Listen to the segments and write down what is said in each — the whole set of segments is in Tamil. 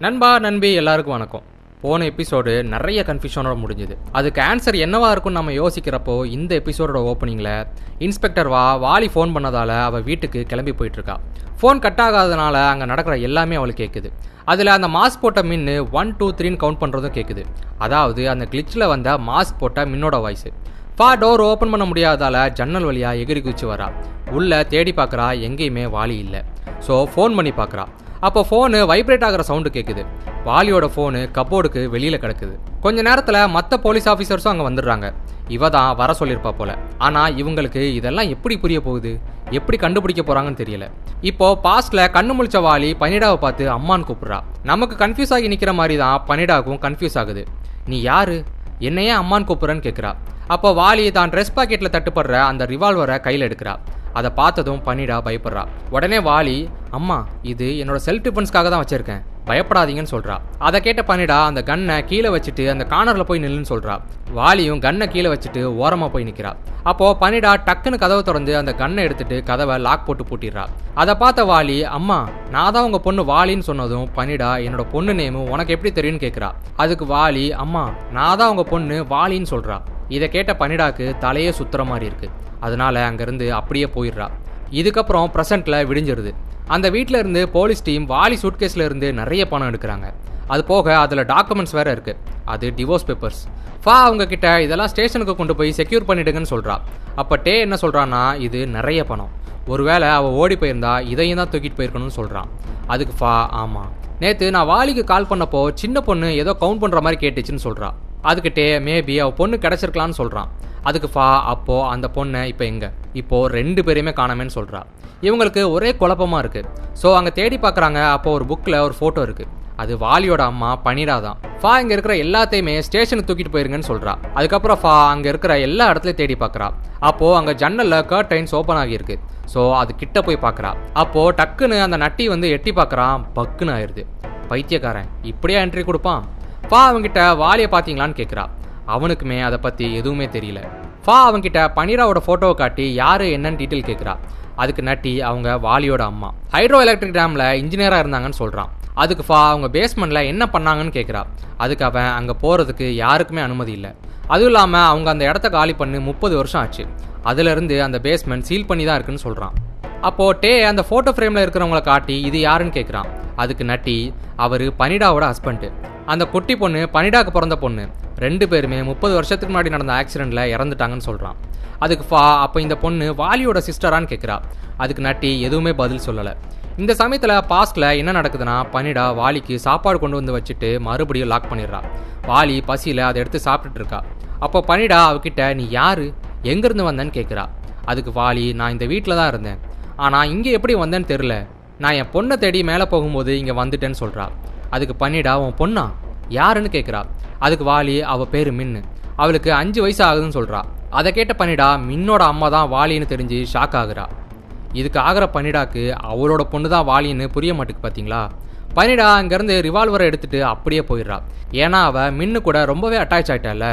நண்பா நண்பி எல்லாருக்கும் வணக்கம். போன எபிசோடு நிறைய கன்ஃபியூஷனோட முடிஞ்சுது. அதுக்கு ஆன்சர் என்னவா இருக்கும்னு நம்ம யோசிக்கிறப்போ இந்த எபிசோடோட ஓப்பனிங்கில் இன்ஸ்பெக்டர் வாலி ஃபோன் பண்ணதால் அவள் வீட்டுக்கு கிளம்பி போயிட்டுருக்கா. ஃபோன் கட் ஆகாதனால அங்கே நடக்கிற எல்லாமே அவளுக்கு கேட்குது. அதில் அந்த மாஸ்க் போட்ட மின்னு 1 2 3 கவுண்ட் பண்ணுறதும் கேட்குது. அதாவது அந்த கிளிச்சில் வந்த மாஸ்க் போட்ட மின்னோட வாய்ஸு. டோர் ஓப்பன் பண்ண முடியாதால ஜன்னல் வழியாக எகிரி குச்சி வரா. உள்ளே தேடி பார்க்குறா, எங்கேயுமே வாலி இல்லை. ஸோ ஃபோன் பண்ணி பார்க்குறா. அப்போ ஃபோனு வைப்ரேட் ஆகிற சவுண்டு கேட்குது. வாலியோட ஃபோனு கப்போர்டுக்கு வெளியில் கிடக்குது. கொஞ்ச நேரத்தில் மற்ற போலீஸ் ஆஃபீஸர்ஸும் அங்கே வந்துடுறாங்க. இவ தான் வர சொல்லியிருப்பா போல. ஆனால் இவங்களுக்கு இதெல்லாம் எப்படி புரிய போகுது, எப்படி கண்டுபிடிக்க போகிறாங்கன்னு தெரியல. இப்போ பாஸ்ட்ல கண்ணு முழிச்ச வாலி பனிடாவை பார்த்து அம்மான்னு கூப்பிட்றா. நமக்கு கன்ஃபியூஸ் ஆகி நிற்கிற மாதிரி தான் பனிடாவுக்கும் கன்ஃபியூஸ் ஆகுது. நீ யாரு, என்னையே அம்மான்னு கூப்பிட்றன்னு கேட்குறா. அப்போ வாலி தான் ட்ரெஸ் பாக்கெட்டில் தட்டுப்படுற அந்த ரிவால்வரை கையில் எடுக்கிறா. அதை பார்த்ததும் பனிடா பயப்படுறா. உடனே வாலி, அம்மா இது என்னோட செல்ஃப் டிஃபென்ஸ்க்காக தான் வச்சிருக்கேன், பயப்படாதீங்கன்னு சொல்றா. அதை கேட்ட பனிடா அந்த கன்னை கீழே வச்சுட்டு அந்த கார்னர்ல போய் நில்லுன்னு சொல்றா. வாலியும் கன்னை கீழே வச்சுட்டு ஓரமா போய் நிற்கிறா. அப்போ பனிடா டக்குன்னு கதவை திறந்து அந்த கன்னை எடுத்துட்டு கதவை லாக் போட்டு பூட்டிடுறா. அதை பார்த்த வாலி, அம்மா நான் தான் உங்க பொண்ணு வாலின்னு சொன்னதும் பனிடா, என்னோட பொண்ணு நேமு உனக்கு எப்படி தெரியும்னு கேட்குறா. அதுக்கு வாலி, அம்மா நான் தான் உங்க பொண்ணு வாலின்னு சொல்றா. இதை கேட்ட பனிடாக்கு தலையே சுத்துற மாதிரி இருக்கு. அதனால அங்கேருந்து அப்படியே போயிடுறா. இதுக்கப்புறம் ப்ரெசென்ட்ல விடிஞ்சிருது. அந்த வீட்டில் இருந்து போலீஸ் டீம் வாலி சூட்கேஸில் இருந்து நிறைய பணம் எடுக்கிறாங்க. அது போக அதில் டாக்குமெண்ட்ஸ் வேற இருக்கு. அது டிவோர்ஸ் பேப்பர்ஸ். அவங்க கிட்ட இதெல்லாம் ஸ்டேஷனுக்கு கொண்டு போய் செக்யூர் பண்ணிடுங்கன்னு சொல்றா. அப்போ டே என்ன சொல்றான்னா, இது நிறைய பணம், ஒருவேளை அவள் ஓடி போயிருந்தா இதையும் தான் தூக்கிட்டு போயிருக்கணும்னு சொல்றான். அதுக்கு ஆமா, நேற்று நான் வாலிக்கு கால் பண்ணப்போ சின்ன பொண்ணு ஏதோ கவுண்ட் பண்ணுற மாதிரி கேட்டுச்சுன்னு சொல்றா. அதுக்கிட்டே மேபி அவள் பொண்ணு கிடச்சிருக்கலான்னு சொல்கிறான். அதுக்கு அப்போ அந்த பொண்ணை இப்போ எங்கே, இப்போ 2 பேரையுமே காணாமேன்னு சொல்கிறா. இவங்களுக்கு ஒரே குழப்பமாக இருக்குது. ஸோ அங்கே தேடி பார்க்குறாங்க. அப்போ ஒரு புக்கில் ஒரு ஃபோட்டோ இருக்குது. அது வாலியோட அம்மா பனிடா தான். இங்கே இருக்கிற எல்லாத்தையுமே ஸ்டேஷனுக்கு தூக்கிட்டு போயிருங்கன்னு சொல்கிறா. அதுக்கப்புறம் அங்கே இருக்கிற எல்லா இடத்துலையும் தேடி பார்க்குறா. அப்போது அங்கே ஜன்னலில் கர்டைன்ஸ் ஓப்பன் ஆகியிருக்கு. ஸோ அது கிட்ட போய் பார்க்குறா. அப்போது டக்குன்னு அந்த நட்டி வந்து எட்டி பார்க்குறான். பக்குன்னு ஆயிடுது. பைத்தியக்காரன் இப்படியா என்ட்ரி கொடுப்பான். அவங்கிட்ட வாலியை பார்த்தீங்களான்னு கேட்குறா. அவனுக்குமே அதை பற்றி எதுவுமே தெரியல. அவங்கிட்ட பனிடாவோட ஃபோட்டோவை காட்டி யாரு என்னன்னு டீட்டெயில் கேட்குறா. அதுக்கு நட்டி அவங்க வாலியோட அம்மா ஹைட்ரோ எலக்ட்ரிக் டேமில் இன்ஜினியராக இருந்தாங்கன்னு சொல்கிறான். அதுக்கு அவங்க பேஸ்மெண்ட்டில் என்ன பண்ணாங்கன்னு கேட்குறா. அதுக்கு அவன் அங்கே போகிறதுக்கு யாருக்குமே அனுமதி இல்லை. அதுவும் இல்லாமல் அவங்க அந்த இடத்த காலி பண்ணி 30 வருஷம் ஆச்சு. அதுலேருந்து அந்த பேஸ்மெண்ட் சீல் பண்ணி தான் இருக்குன்னு சொல்கிறான். அப்போது டே அந்த ஃபோட்டோ ஃப்ரேமில் இருக்கிறவங்கள காட்டி இது யாருன்னு கேட்குறான். அதுக்கு நட்டி, அவர் பனிடாவோட ஹஸ்பண்டு. அந்த குட்டி பொண்ணு பனிடாக்கு பிறந்த பொண்ணு. 2 பேருமே 30 வருஷத்துக்கு முன்னாடி நடந்த ஆக்சிடென்ட்ல இறந்துட்டாங்கன்னு சொல்கிறான். அதுக்கு அப்போ இந்த பொண்ணு வாலியோட சிஸ்டரான்னு கேட்குறா. அதுக்கு நட்டி எதுவுமே பதில் சொல்லலை. இந்த சமயத்தில் பாஸ்ட்ல என்ன நடக்குதுன்னா, பனிடா வாலிக்கு சாப்பாடு கொண்டு வந்து வச்சுட்டு மறுபடியும் லாக் பண்ணிடுறா. வாலி பசியில் அதை எடுத்து சாப்பிட்டுட்டு இருக்கா. அப்போ பனிடா அவகிட்ட, நீ யாரு, எங்கேருந்து வந்தேன்னு கேட்குறா. அதுக்கு வாலி, நான் இந்த வீட்டில் தான் இருந்தேன், ஆனால் இங்கே எப்படி வந்தேன்னு தெரில, நான் என் பொண்ணை தேடி மேலே போகும்போது இங்கே வந்துட்டேன்னு சொல்கிறா. அதுக்கு பனிடா, உன் பொண்ணா யாருன்னு கேட்குறா. அதுக்கு வாலி, அவள் பேர் மின்னு, அவளுக்கு 5 வயசு ஆகுதுன்னு சொல்கிறா. அதை கேட்ட பனிடா மின்னோட அம்மா தான் வாலின்னு தெரிஞ்சு ஷாக் ஆகுறா. இதுக்கு ஆகிற பனிடாக்கு அவளோட பொண்ணு தான் வாலின்னு புரிய மாட்டுக்கு. பார்த்தீங்களா, பனிடா அங்கேருந்து ரிவால்வரை எடுத்துட்டு அப்படியே போயிடுறா. ஏன்னா அவள் மின்னு கூட ரொம்பவே அட்டாச் ஆகிட்டால,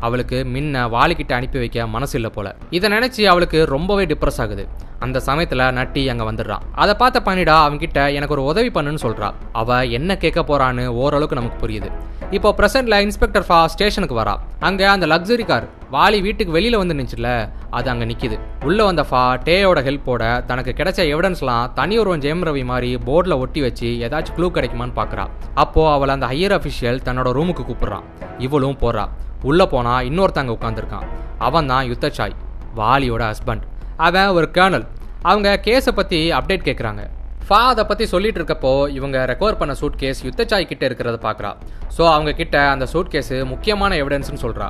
அவளுக்கு மின்னை வாலிக்கிட்ட அனுப்பி வைக்க மனசு இல்லை போல. இதை நினச்சி அவளுக்கு ரொம்பவே டிப்ரெஸ் ஆகுது. அந்த சமயத்தில் நட்டி அங்கே வந்துடுறான். அதை பார்த்த பனிடா அவன்கிட்ட எனக்கு ஒரு உதவி பண்ணுன்னு சொல்கிறா. அவள் என்ன கேட்க போறான்னு ஓரளவுக்கு நமக்கு புரியுது. இப்போ ப்ரெசென்ட்ல இன்ஸ்பெக்டர் ஸ்டேஷனுக்கு வரா. அங்கே அந்த லக்ஸரி கார் வாலி வீட்டுக்கு வெளியில் வந்து நின்றுச்சுல, அது அங்கே நிற்கிது. உள்ளே வந்த டேயோட ஹெல்ப்போட தனக்கு கிடைச்ச எவிடன்ஸ்லாம் தனி ஒருவன் ஜெயம் ரவி மாதிரி போர்டில் ஒட்டி வச்சு ஏதாச்சும் க்ளூ கிடைக்குமான்னு பார்க்குறா. அப்போது அவளை அந்த ஹையர் அஃபிஷியல் தன்னோட ரூமுக்கு கூப்பிட்றான். இவளும் போறா. உள்ளே போனால் இன்னொருத்தங்க உட்காந்துருக்கான். அவன் தான் யுத்தச்சாய், வாலியோட ஹஸ்பண்ட். அவன் ஒரு கர்னல். அவங்க கேஸை பற்றி அப்டேட் கேட்குறாங்க. அதை பற்றி சொல்லிட்டு இருக்கப்போ இவங்க ரெக்கவர் பண்ண சூட் கேஸ் யுத்தச்சாய் கிட்ட இருக்கிறத பார்க்குறா. ஸோ அவங்க கிட்ட அந்த சூட் கேஸு முக்கியமான எவிடன்ஸ்னு சொல்கிறா.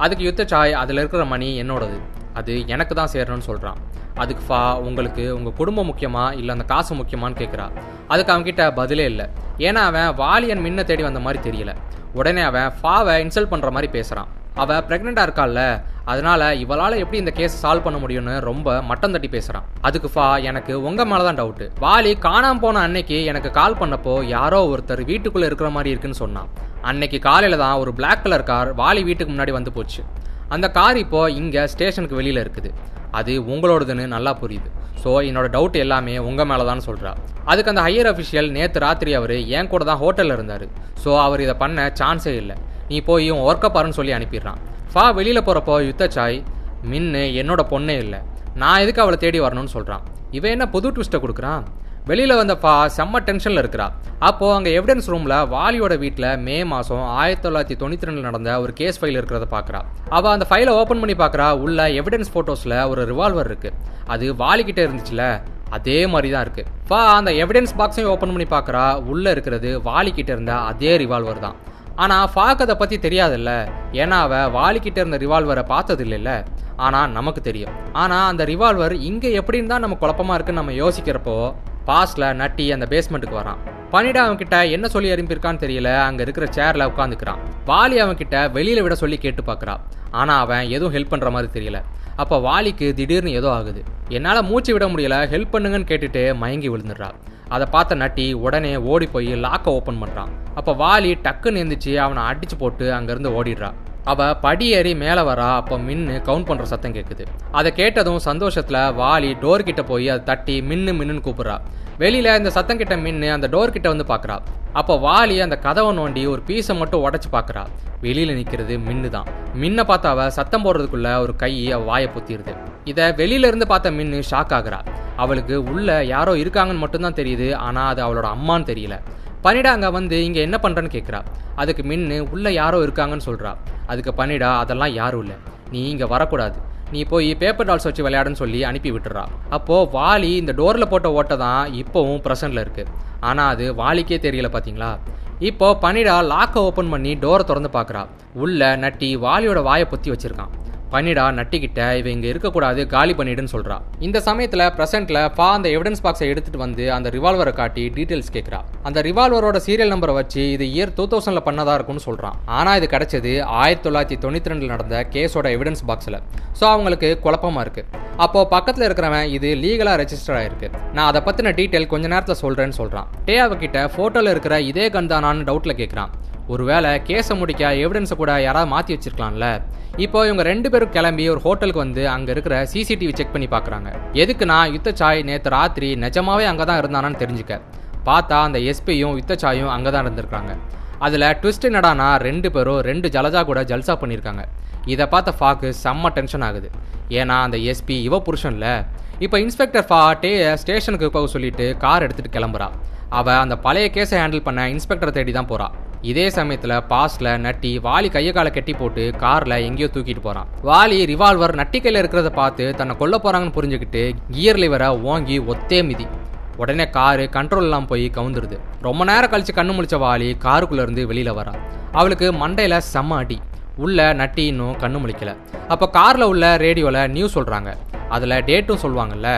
அதுக்கு யுத்தச்சாய், அதில் இருக்கிற மணி என்னோடது, அது எனக்கு தான் சேரணும்னு சொல்கிறான். அதுக்கு உங்களுக்கு உங்கள் குடும்பம் முக்கியமா இல்லை அந்த காசு முக்கியமானு கேட்குறா. அதுக்கு அவன்கிட்ட பதிலே இல்லை. ஏன்னா அவன் வாலியன் மின்ன தேடி வந்த மாதிரி தெரியல. உடனே அவன் இன்சல்ட் பண்ணுற மாதிரி பேசுகிறான். அவள் ப்ரெக்னெண்ட்டாக இருக்காள்ல, அதனால இவளால் எப்படி இந்த கேஸ் சால்வ் பண்ண முடியும்னு ரொம்ப மட்டம் தட்டி பேசுகிறான். அதுக்கு எனக்கு உங்கள் மேலே தான் டவுட்டு. வாலி காணாமல் போன அன்னைக்கு எனக்கு கால் பண்ணப்போ யாரோ ஒருத்தர் வீட்டுக்குள்ளே இருக்கிற மாதிரி இருக்குன்னு சொன்னான். அன்னைக்கு காலையில் தான் ஒரு பிளாக் கலர் கார் வாலி வீட்டுக்கு முன்னாடி வந்து போச்சு. அந்த கார் இப்போ இங்கே ஸ்டேஷனுக்கு வெளியில் இருக்குது. அது உங்களோடதுன்னு நல்லா புரியுது. ஸோ என்னோட டவுட் எல்லாமே உங்கள் மேலே தான் சொல்கிறா. அதுக்கு அந்த ஹையர் அஃபிஷியல் நேற்று ராத்திரி அவர் என் கூட தான் ஹோட்டலில் இருந்தார். ஸோ அவர் இதை பண்ண சான்ஸே இல்லை. நீ போய் ஒர்க்கை பாருன்னு சொல்லி அனுப்பிடுறான். வெளியில் போகிறப்போ யுத்தச்சாய், மின்னு என்னோட பொண்ணே இல்லை, நான் எதுக்கு அவளை தேடி வரணும்னு சொல்கிறான். இவன் என்ன புது ட்விஸ்ட்டை கொடுக்குறான். வெளியில் வந்த செம்ம டென்ஷனில் இருக்கிறா. அப்போது அங்கே எவிடன்ஸ் ரூமில் வாலியோட வீட்டில் மே மாதம் 1992 நடந்த ஒரு கேஸ் ஃபைல் இருக்கிறத பார்க்குறா. அவள் அந்த ஃபைலை ஓப்பன் பண்ணி பார்க்குறா. உள்ள எவிடன்ஸ் ஃபோட்டோஸில் ஒரு ரிவால்வர் இருக்குது. அது வாலிக்கிட்டே இருந்துச்சுல, அதே மாதிரி தான் இருக்குது. அந்த எவிடன்ஸ் பாக்ஸையும் ஓப்பன் பண்ணி பார்க்குறா. உள்ளே இருக்கிறது வாலிக்கிட்ட இருந்த அதே ரிவால்வர் தான். ஆனால் அதை பற்றி தெரியாதுல்ல, ஏன்னா அவள் வாலிக்கிட்ட இருந்த ரிவால்வரை பார்த்தது இல்லைல்ல. ஆனால் நமக்கு தெரியும். ஆனால் அந்த ரிவால்வர் இங்கே எப்படின்னு தான் நம்ம குழப்பமாக இருக்குன்னு நம்ம யோசிக்கிறப்போ பாஸ்ட்ல நட்டி அந்த பேஸ்மெண்ட்டுக்கு வரான். பனிடா அவன்கிட்ட என்ன சொல்லி அனுப்பியிருக்கான்னு தெரியல. அங்கே இருக்கிற சேரில் உட்காந்துக்கிறான். வாலி அவன்கிட்ட வெளியில் விட சொல்லி கேட்டு பார்க்குறான். ஆனால் அவன் எதுவும் ஹெல்ப் பண்ணுற மாதிரி தெரியல. அப்போ வாலிக்கு திடீர்னு ஏதோ ஆகுது. என்னால் மூச்சு விட முடியல, ஹெல்ப் பண்ணுங்கன்னு கேட்டுட்டு மயங்கி விழுந்துடுறா. அதை பார்த்த நட்டி உடனே ஓடி போய் லாக்கை ஓப்பன் பண்ணுறான். அப்போ வாலி டக்குன்னு எழுந்திரிச்சு அவனை அடிச்சு போட்டு அங்கேருந்து ஓடிடுறா. அவள் படி ஏறி மேலே வரா. அப்போ மின்னு கவுண்ட் பண்ணுற சத்தம் கேட்குது. அதை கேட்டதும் சந்தோஷத்தில் வாலி டோர் கிட்ட போய் அதை தட்டி மின்னு கூப்பிட்றா. வெளியில் இந்த சத்தம் கிட்ட மின்னு அந்த டோர் கிட்ட வந்து பார்க்குறா. அப்போ வாலி அந்த கதவை நோண்டி ஒரு பீஸை மட்டும் உடச்சி பார்க்குறா. வெளியில் நிற்கிறது மின்னு தான். மின்னை பார்த்து அவள் சத்தம் போடுறதுக்குள்ள ஒரு கை அவள் வாயை பொத்திடுது. இதை வெளியிலேருந்து பார்த்த மின்னு ஷாக் ஆகுறா. அவளுக்கு உள்ள யாரோ இருக்காங்கன்னு மட்டும்தான் தெரியுது. ஆனால் அது அவளோட அம்மான்னு தெரியல. பனிடா அங்கே வந்து இங்கே என்ன பண்ணுறேன்னு கேட்குறா. அதுக்கு மின்னு உள்ளே யாரோ இருக்காங்கன்னு சொல்கிறா. அதுக்கு பனிடா அதெல்லாம் யாரும் இல்லை, நீ இங்கே வரக்கூடாது, நீ போய் பேப்பர் டால்ஸ் வச்சு விளையாடுன்னு சொல்லி அனுப்பி விட்டுறா. அப்போது வாலி இந்த டோரில் போட்ட ஓட்டை தான் இப்போவும் ப்ரெசண்டில் இருக்குது. ஆனால் அது வாலிக்கே தெரியல. பார்த்தீங்களா? இப்போ பனிடா லாக்கை ஓப்பன் பண்ணி டோரை திறந்து பார்க்குறா. உள்ள நட்டி வாலியோட வாயை பொத்தி வச்சிருக்கான். பனிடா நட்டிக்கிட்ட இவ இங்கே இருக்கக்கூடாது, காலி பண்ணிடுன்னு சொல்கிறா. இந்த சமயத்தில் ப்ரெசென்ட்டில் அந்த எவிடன்ஸ் பாக்ஸை எடுத்துகிட்டு வந்து அந்த ரிவால்வரை காட்டி டீட்டெயில்ஸ் கேட்குறா. அந்த ரிவால்வரோட சீரியல் நம்பரை வச்சு இது இயர் 2000 பண்ணதாக இருக்கும்னு சொல்கிறான். ஆனால் இது கிடைச்சது 1992 நடந்த கேஸோட எவிடன்ஸ் பாக்ஸில். ஸோ அவங்களுக்கு குழப்பமாக இருக்குது. அப்போது பக்கத்தில் இருக்கிறவன் இது லீகலாக ரெஜிஸ்டர் ஆகிருக்கு, நான் அதை பற்றின டீட்டெயில் கொஞ்ச நேரத்தில் சொல்கிறேன்னு சொல்கிறான். அவகிட்ட ஃபோட்டோவில் இருக்கிற இதே கன் தானான்னு டவுட்டில் கேட்குறான். ஒருவேளை கேஸை முடிக்க எவிடன்ஸை கூட யாராவது மாற்றி வச்சிருக்கலாம்ல. இப்போ இவங்க 2 பேரும் கிளம்பி ஒரு ஹோட்டலுக்கு வந்து அங்கே இருக்கிற CCTV செக் பண்ணி பார்க்குறாங்க. எதுக்குன்னா யுத்தச்சாய் நேற்று ராத்திரி நிஜமாவே அங்கே தான் இருந்தானான்னு தெரிஞ்சுக்க. பார்த்தா அந்த எஸ்பியும் யுத்தச்சாயும் அங்கே தான் இருந்திருக்காங்க. அதில் ட்விஸ்ட் என்னடானா 2 பேரும் 2 ஜலஜா கூட ஜல்சா பண்ணியிருக்காங்க. இதை பார்த்த ஃபாக்கு செம்ம டென்ஷன் ஆகுது. ஏன்னா அந்த எஸ்பி இவ புருஷன்ல. இப்போ இன்ஸ்பெக்டர் ஸ்டேஷனுக்கு போக சொல்லிட்டு கார் எடுத்துகிட்டு கிளம்புறா. அவள் அந்த பழைய கேஸை ஹேண்டில் பண்ண இன்ஸ்பெக்டரை தேடி தான் போறா. இதே சமயத்தில் பாஸ்ட்ல நட்டி வாலி கையை காலை கட்டி போட்டு காரில் எங்கேயோ தூக்கிட்டு போகிறான். வாலி ரிவால்வர் நட்டி கையில் இருக்கிறத பார்த்து தன்னை கொல்ல போகிறாங்கன்னு புரிஞ்சுக்கிட்டு கியர் லிவரை ஓங்கி ஒத்தே மிதி. உடனே காரு கண்ட்ரோல் இல்லாமல் போய் கவுந்துருது. ரொம்ப நேரம் கழிச்சு கண்ணு முழிச்ச வாலி காருக்குள்ளேருந்து வெளியில் வரா. அவளுக்கு மண்டையில் செம்ம அடி. உள்ள நட்டி இன்னும் கண்ணு முழிக்கல. அப்போ காரில் உள்ள ரேடியோவில் நியூஸ் சொல்கிறாங்க. அதில் டேட்டும் சொல்லுவாங்கல்ல.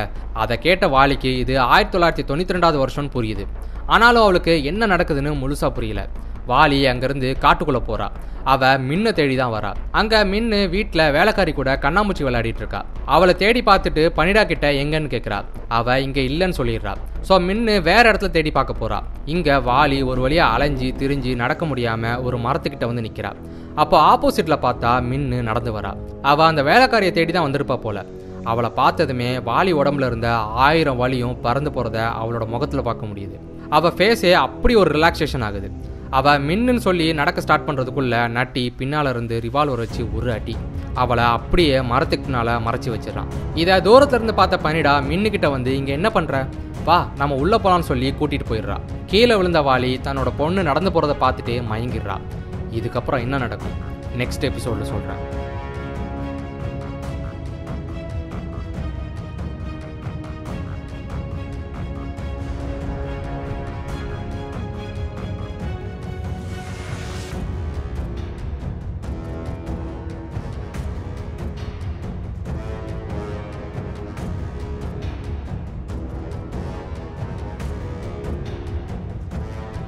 அதை கேட்ட வாலிக்கு இது 1992 வருஷம்னு புரியுது. ஆனாலும் அவளுக்கு என்ன நடக்குதுன்னு முழுசாக புரியல. வாலி அங்கேருந்து காட்டுக்குள்ளே போகிறா. அவள் மின்னை தேடி தான் வரா. அங்கே மின்னு வீட்டில் வேலைக்காரி கூட கண்ணாமூச்சி விளையாடிட்டு இருக்கா. அவளை தேடி பார்த்துட்டு பனிடா கிட்ட எங்கன்னு கேட்குறா. அவள் இங்கே இல்லைன்னு சொல்லிடுறா. ஸோ மின்னு வேற இடத்துல தேடி பார்க்க போறா. இங்கே வாலி ஒரு வழியாக அலைஞ்சி திரிஞ்சு நடக்க முடியாமல் ஒரு மரத்துக்கிட்ட வந்து நிற்கிறா. அப்போ ஆப்போசிட்டில் பார்த்தா மின்னு நடந்து வரா. அவள் அந்த வேலைக்காரியை தேடி தான் வந்திருப்பா போல. அவளை பார்த்ததுமே வாலி உடம்புல இருந்த 1000 வலியும் பறந்து போகிறத அவளோட முகத்தில் பார்க்க முடியுது. அவள் ஃபேஸே அப்படி ஒரு ரிலாக்ஸேஷன் ஆகுது. அவள் மின்னுன்னு சொல்லி நடக்க ஸ்டார்ட் பண்ணுறதுக்குள்ள நட்டி பின்னால் இருந்து ரிவால்வர் வச்சு ஒரு அடி அவளை அப்படியே மரத்துக்கு பின்னால் மறைச்சி வச்சிடறான். இதை தூரத்துலேருந்து பார்த்த பனிடா மின்னுக்கிட்ட வந்து இங்கே என்ன பண்ணுற, வா நம்ம உள்ளே போகலான்னு சொல்லி கூட்டிகிட்டு போயிடுறா. கீழே விழுந்த வாலி தன்னோட பொண்ணு நடந்து போகிறத பார்த்துட்டு மயங்கிடுறா. இதுக்கப்புறம் என்ன நடக்கும் நெக்ஸ்ட் எபிசோடில் சொல்கிறேன்.